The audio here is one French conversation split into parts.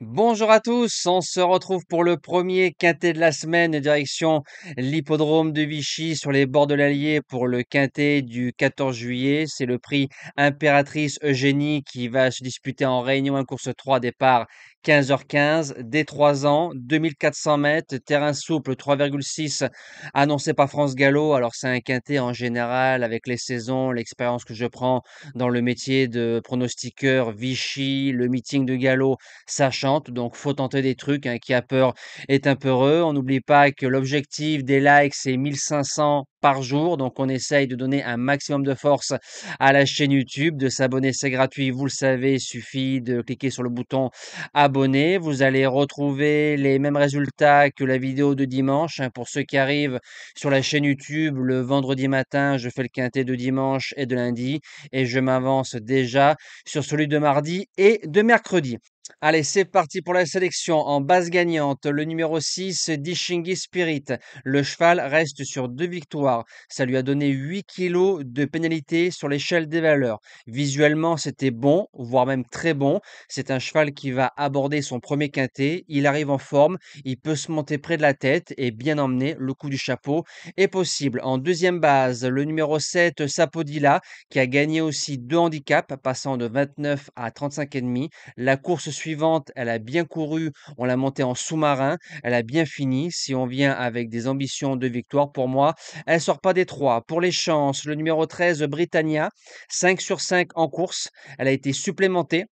Bonjour à tous, on se retrouve pour le premier quintet de la semaine, direction l'hippodrome de Vichy sur les bords de l'Allier pour le quintet du 14 juillet. C'est le prix Impératrice Eugénie qui va se disputer en Réunion 1 course 3 départ 15h15, dès 3 ans, 2400 mètres, terrain souple 3,6 annoncé par France Gallo. Alors c'est un quintet en général avec les saisons, l'expérience que je prends dans le métier de pronostiqueur Vichy, le meeting de Gallo ça chante, donc faut tenter des trucs, hein. Qui a peur est un peu heureux. On n'oublie pas que l'objectif des likes, c'est 1500 par jour. Donc on essaye de donner un maximum de force à la chaîne YouTube. De s'abonner, c'est gratuit, vous le savez, il suffit de cliquer sur le bouton abonner. Vous allez retrouver les mêmes résultats que la vidéo de dimanche, hein. Pour ceux qui arrivent sur la chaîne YouTube, le vendredi matin, je fais le quintet de dimanche et de lundi et je m'avance déjà sur celui de mardi et de mercredi. Allez, c'est parti pour la sélection. En base gagnante, le numéro 6, Dishingi Spirit. Le cheval reste sur 2 victoires. Ça lui a donné 8 kilos de pénalité sur l'échelle des valeurs. Visuellement, c'était bon, voire même très bon. C'est un cheval qui va aborder son premier quintet. Il arrive en forme, il peut se monter près de la tête et bien emmener. Le coup du chapeau est possible. En deuxième base, le numéro 7, Sapodila, qui a gagné aussi 2 handicaps, passant de 29 à 35,5. La course suivante, elle a bien couru, on l'a montée en sous-marin, elle a bien fini. Si on vient avec des ambitions de victoire, pour moi, elle sort pas des trois. Pour les chances, le numéro 13, Britannia, 5 sur 5 en course, elle a été supplémentée.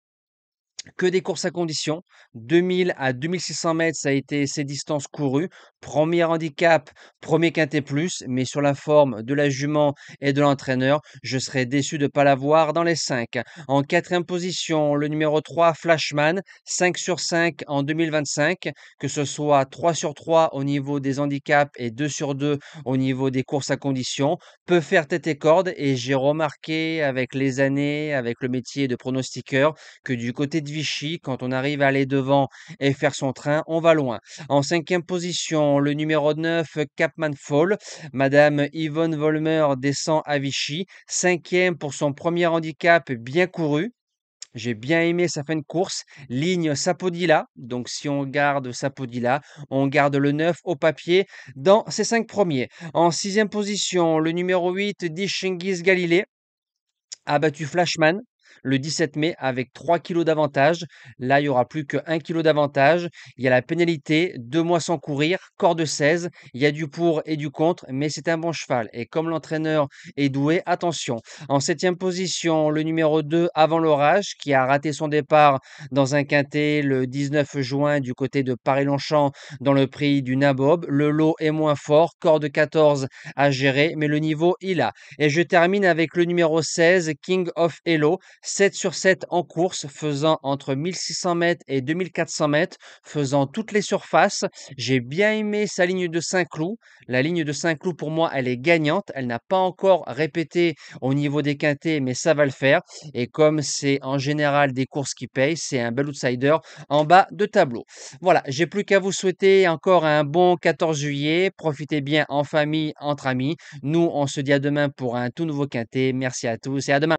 Que des courses à condition, 2000 à 2600 mètres, ça a été ses distances courues. Premier handicap, premier quintet plus, mais sur la forme de la jument et de l'entraîneur, je serais déçu de ne pas la voir dans les 5. En quatrième position, le numéro 3, Flashman, 5 sur 5 en 2025, que ce soit 3 sur 3 au niveau des handicaps et 2 sur 2 au niveau des courses à condition, peut faire tête et corde et j'ai remarqué avec les années, avec le métier de pronostiqueur, que du côté de Vichy, quand on arrive à aller devant et faire son train, on va loin. En cinquième position, le numéro 9, Capman Fall. Madame Yvonne Volmer descend à Vichy. Cinquième pour son premier handicap bien couru. J'ai bien aimé sa fin de course. Ligne Sapodila. Donc, si on garde Sapodila, on garde le 9 au papier dans ses 5 premiers. En sixième position, le numéro 8, Dishingis Galilée a battu Flashman le 17 mai avec 3 kilos d'avantage. Là, il y aura plus que 1 kilo d'avantage. Il y a la pénalité, 2 mois sans courir, corde 16. Il y a du pour et du contre, mais c'est un bon cheval. Et comme l'entraîneur est doué, attention. En septième position, le numéro 2, Avant l'orage, qui a raté son départ dans un quintet le 19 juin du côté de Paris-Longchamp dans le prix du Nabob. Le lot est moins fort, corde 14 à gérer, mais le niveau, il a. Et je termine avec le numéro 16, King of Hello, 7 sur 7 en course, faisant entre 1600 mètres et 2400 mètres, faisant toutes les surfaces. J'ai bien aimé sa ligne de Saint-Cloud. La ligne de Saint-Cloud, pour moi, elle est gagnante. Elle n'a pas encore répété au niveau des quintets, mais ça va le faire. Et comme c'est en général des courses qui payent, c'est un bel outsider en bas de tableau. Voilà, j'ai plus qu'à vous souhaiter encore un bon 14 juillet. Profitez bien en famille, entre amis. Nous, on se dit à demain pour un tout nouveau quintet. Merci à tous et à demain.